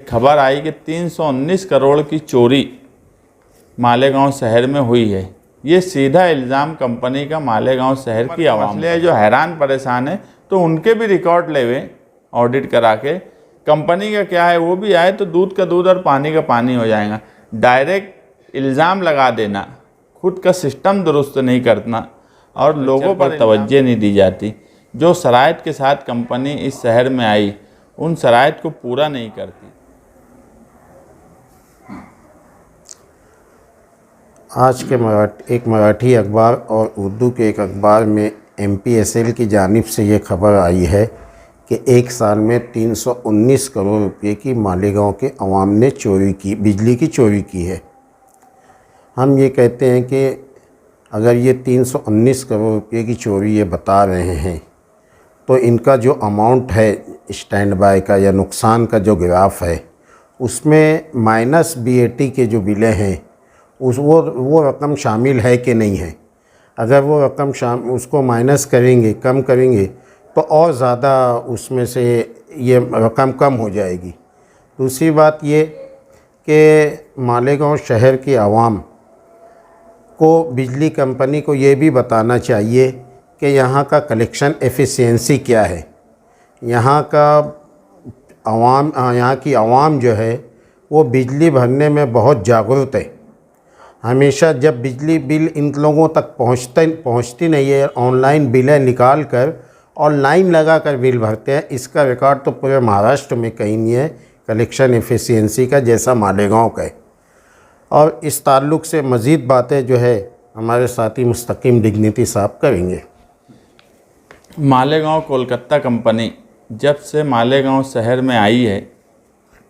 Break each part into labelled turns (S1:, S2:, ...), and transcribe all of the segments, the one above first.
S1: एक खबर आई कि 319 करोड़ की चोरी मालेगांव शहर में हुई है। ये सीधा इल्ज़ाम कंपनी का मालेगांव शहर की आवाम है जो हैरान परेशान है, तो उनके भी रिकॉर्ड ले हुए ऑडिट करा के। कंपनी का क्या है, वो भी आए तो दूध का दूध और पानी का पानी हो जाएगा। डायरेक्ट इल्ज़ाम लगा देना, खुद का सिस्टम दुरुस्त नहीं करना और लोगों पर तवज्जो नहीं दी जाती। जो शराइत के साथ कंपनी इस शहर में आई, उन शराइत को पूरा नहीं करती।
S2: आज के एक मराठी अखबार और उर्दू के एक अखबार में MPSL की जानिब से ये खबर आई है कि एक साल में 319 करोड़ रुपए की मालेगांव के अवाम ने चोरी की, बिजली की चोरी की है। हम ये कहते हैं कि अगर ये 319 करोड़ रुपए की चोरी ये बता रहे हैं तो इनका जो अमाउंट है स्टैंड बाय का या नुकसान का जो ग्राफ है, उसमें माइनस VAT के जो बिलें हैं वो रकम शामिल है कि नहीं है। अगर वो रकम उसको माइनस करेंगे, कम करेंगे तो और ज़्यादा उसमें से ये रकम कम हो जाएगी। दूसरी बात ये कि मालेगांव शहर की आवाम को बिजली कंपनी को ये भी बताना चाहिए कि यहाँ का कलेक्शन एफिशिएंसी क्या है। यहाँ की आवाम जो है वो बिजली भरने में बहुत जागरूक है। हमेशा जब बिजली बिल इन लोगों तक पहुँचती नहीं है, ऑनलाइन बिलें निकाल कर और लाइन लगा कर बिल भरते हैं। इसका रिकॉर्ड तो पूरे महाराष्ट्र में कहीं नहीं है कलेक्शन एफिशिएंसी का जैसा मालेगांव का है। और इस ताल्लुक़ से मज़ीद बातें जो है हमारे साथी मुस्तकीम डिग्निटी साहब करेंगे।
S1: मालेगांव कोलकाता कंपनी जब से मालेगांव शहर में आई है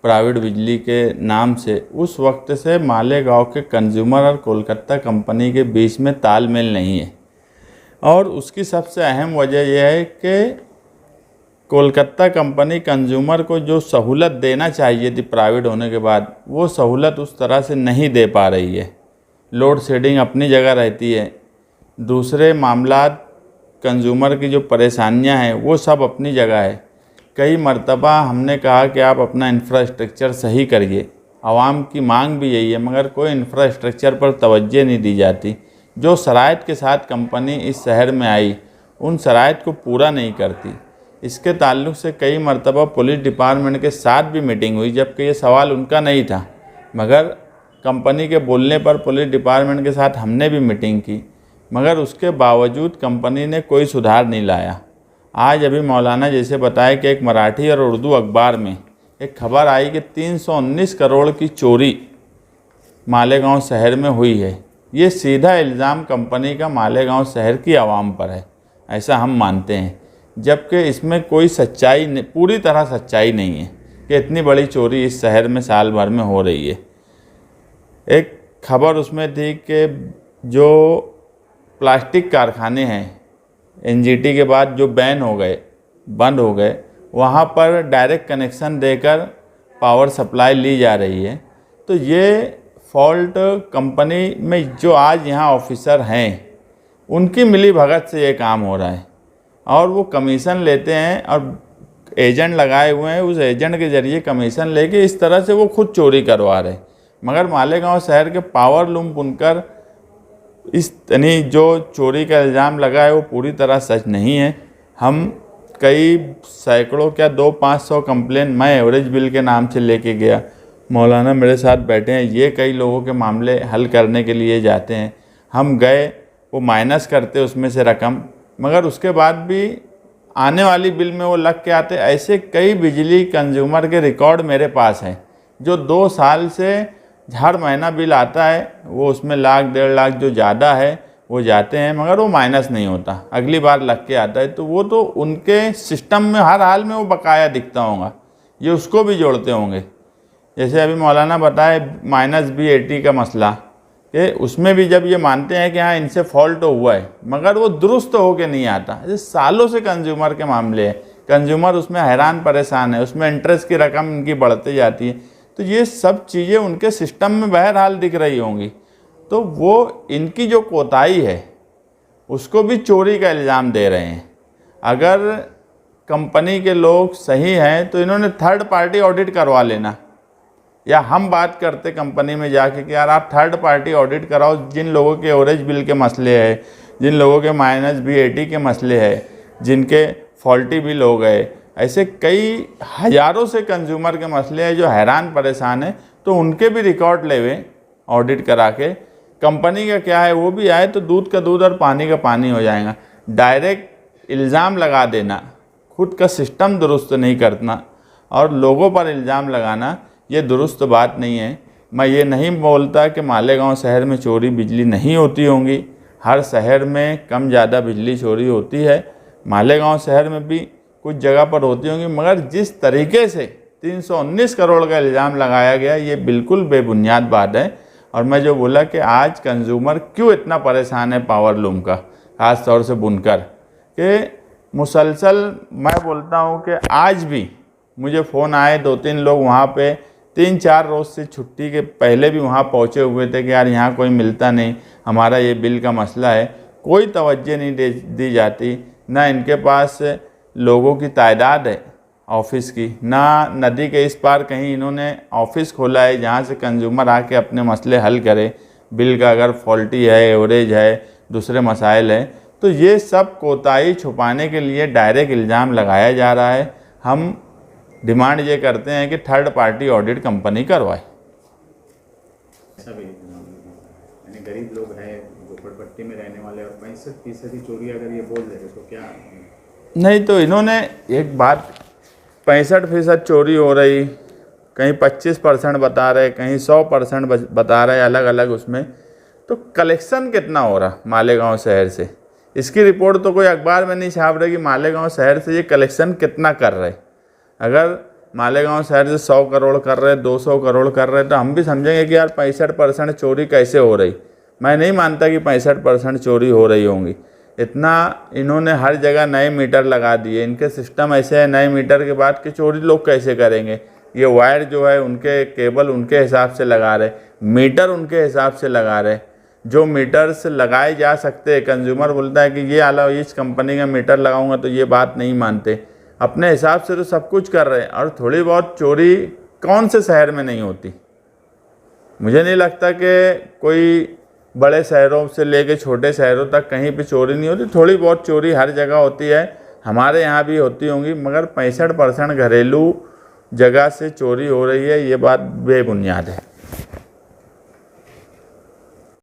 S1: प्राइवेट बिजली के नाम से, उस वक्त से मालेगांव के कंज्यूमर और कोलकाता कंपनी के बीच में तालमेल नहीं है। और उसकी सबसे अहम वजह यह है कि कोलकाता कंपनी कंज्यूमर को जो सहूलत देना चाहिए थी प्राइवेट होने के बाद, वो सहूलत उस तरह से नहीं दे पा रही है। लोड शेडिंग अपनी जगह रहती है, दूसरे मामलात कंज्यूमर की जो परेशानियां हैं वो सब अपनी जगह है। कई मर्तबा हमने कहा कि आप अपना इंफ्रास्ट्रक्चर सही करिए, आवाम की मांग भी यही है, मगर कोई इंफ्रास्ट्रक्चर पर तवज्जो नहीं दी जाती। जो शराइत के साथ कंपनी इस शहर में आई, उन शराइत को पूरा नहीं करती। इसके ताल्लुक़ से कई मर्तबा पुलिस डिपार्टमेंट के साथ भी मीटिंग हुई, जबकि ये सवाल उनका नहीं था, मगर कंपनी के बोलने पर पुलिस डिपार्टमेंट के साथ हमने भी मीटिंग की, मगर उसके बावजूद कंपनी ने कोई सुधार नहीं लाया। आज अभी मौलाना जैसे बताया कि एक मराठी और उर्दू अखबार में एक खबर आई कि 319 करोड़ की चोरी मालेगांव शहर में हुई है। ये सीधा इल्ज़ाम कंपनी का मालेगांव शहर की आवाम पर है, ऐसा हम मानते हैं, जबकि इसमें कोई सच्चाई, पूरी तरह सच्चाई नहीं है कि इतनी बड़ी चोरी इस शहर में साल भर में हो रही है। एक खबर उसमें थी कि जो प्लास्टिक कारखाने हैं NGT के बाद जो बैन हो गए, बंद हो गए, वहाँ पर डायरेक्ट कनेक्शन देकर पावर सप्लाई ली जा रही है। तो ये फॉल्ट कंपनी में जो आज यहाँ ऑफिसर हैं उनकी मिली भगत से ये काम हो रहा है, और वो कमीशन लेते हैं और एजेंट लगाए हुए हैं, उस एजेंट के ज़रिए कमीशन लेके इस तरह से वो खुद चोरी करवा रहे हैं। मगर मालेगांव शहर के पावर लूम बुनकर इस जो चोरी का इल्ज़ाम लगा है वो पूरी तरह सच नहीं है। हम कई सैकड़ों क्या 200-500 कंप्लेन मैं एवरेज बिल के नाम से लेके गया। मौलाना मेरे साथ बैठे हैं, ये कई लोगों के मामले हल करने के लिए जाते हैं। हम गए, वो माइनस करते उसमें से रकम, मगर उसके बाद भी आने वाली बिल में वो लग के आते। ऐसे कई बिजली कंज्यूमर के रिकॉर्ड मेरे पास हैं जो 2 साल से हर महीना बिल आता है, वो उसमें लाख 1.5 लाख जो ज़्यादा है वो जाते हैं, मगर वो माइनस नहीं होता, अगली बार लग के आता है। तो वो तो उनके सिस्टम में हर हाल में वो बकाया दिखता होगा, ये उसको भी जोड़ते होंगे। जैसे अभी मौलाना बताए माइनस VAT का मसला, कि उसमें भी जब ये मानते हैं कि हाँ इनसे फॉल्ट हुआ है, मगर वो दुरुस्त हो के नहीं आता। ये सालों से कंज्यूमर के मामले हैं, कंज्यूमर उसमें हैरान परेशान है, उसमें इंटरेस्ट की रकम इनकी बढ़ती जाती है। तो ये सब चीज़ें उनके सिस्टम में बहरहाल दिख रही होंगी, तो वो इनकी जो कोताही है उसको भी चोरी का इल्ज़ाम दे रहे हैं। अगर कंपनी के लोग सही हैं तो इन्होंने थर्ड पार्टी ऑडिट करवा लेना, या हम बात करते कंपनी में जाके कि यार आप थर्ड पार्टी ऑडिट कराओ, जिन लोगों के एवरेज बिल के मसले हैं, जिन लोगों के माइनस VAT के मसले हैं, जिनके फॉल्टी बिल हो गए, ऐसे कई हज़ारों से कंज्यूमर के मसले हैं जो हैरान परेशान हैं, तो उनके भी रिकॉर्ड लेवे ऑडिट करा के। कंपनी का क्या है वो भी आए तो दूध का दूध और पानी का पानी हो जाएगा। डायरेक्ट इल्ज़ाम लगा देना, खुद का सिस्टम दुरुस्त नहीं करना और लोगों पर इल्ज़ाम लगाना, ये दुरुस्त बात नहीं है। मैं ये नहीं बोलता कि मालेगांव शहर में चोरी बिजली नहीं होती होंगी, हर शहर में कम ज़्यादा बिजली चोरी होती है, मालेगांव शहर में भी कुछ जगह पर होती होंगी, मगर जिस तरीके से 319 करोड़ का इल्ज़ाम लगाया गया ये बिल्कुल बेबुनियाद बात है। और मैं जो बोला कि आज कंज्यूमर क्यों इतना परेशान है पावर लूम का, ख़ास तौर से बुनकर, कि मुसलसल मैं बोलता हूँ कि आज भी मुझे फ़ोन आए 2-3 लोग वहाँ पे 3-4 रोज़ से छुट्टी के पहले भी वहाँ पहुँचे हुए थे कि यार यहाँ कोई मिलता नहीं, हमारा ये बिल का मसला है। कोई तवज्जो नहीं दी जाती, ना इनके पास लोगों की तादाद है ऑफिस की, ना नदी के इस पार कहीं इन्होंने ऑफिस खोला है जहाँ से कंज्यूमर आके अपने मसले हल करे। बिल का अगर फॉल्टी है, एवरेज है, दूसरे मसाइल है, तो ये सब कोताही छुपाने के लिए डायरेक्ट इल्ज़ाम लगाया जा रहा है। हम डिमांड ये करते हैं कि थर्ड पार्टी ऑडिट कंपनी करवाए।
S3: यानी गरीब लोग हैं, झोपड़पट्टी में रहने वाले, और 65% चोरी अगर ये बोल रहे तो क्या
S1: नहीं, तो इन्होंने एक बात 65% चोरी हो रही, कहीं 25% बता रहे, कहीं 100% बता रहे, अलग अलग उसमें। तो कलेक्शन कितना हो रहा मालेगांव शहर से, इसकी रिपोर्ट तो कोई अखबार में नहीं छाप रही कि मालेगांव शहर से ये कलेक्शन कितना कर रहे। अगर मालेगांव शहर से 100 करोड़ कर रहे, 200 करोड़ कर रहे, तो हम भी समझेंगे कि यार 65% चोरी कैसे हो रही। मैं नहीं मानता कि 65% चोरी हो रही होंगी। इतना इन्होंने हर जगह नए मीटर लगा दिए, इनके सिस्टम ऐसे है नए मीटर के बाद कि चोरी लोग कैसे करेंगे। ये वायर जो है उनके केबल उनके हिसाब से लगा रहे, मीटर उनके हिसाब से लगा रहे, जो मीटर्स लगाए जा सकते हैं। कंज्यूमर बोलता है कि ये आला इस कंपनी का मीटर लगाऊंगा, तो ये बात नहीं मानते, अपने हिसाब से तो सब कुछ कर रहे हैं। और थोड़ी बहुत चोरी कौन से शहर में नहीं होती। मुझे नहीं लगता कि कोई बड़े शहरों से लेके छोटे शहरों तक कहीं पे चोरी नहीं होती, थोड़ी बहुत चोरी हर जगह होती है, हमारे यहाँ भी होती होंगी, मगर 65% घरेलू जगह से चोरी हो रही है, ये बात बेबुनियाद है।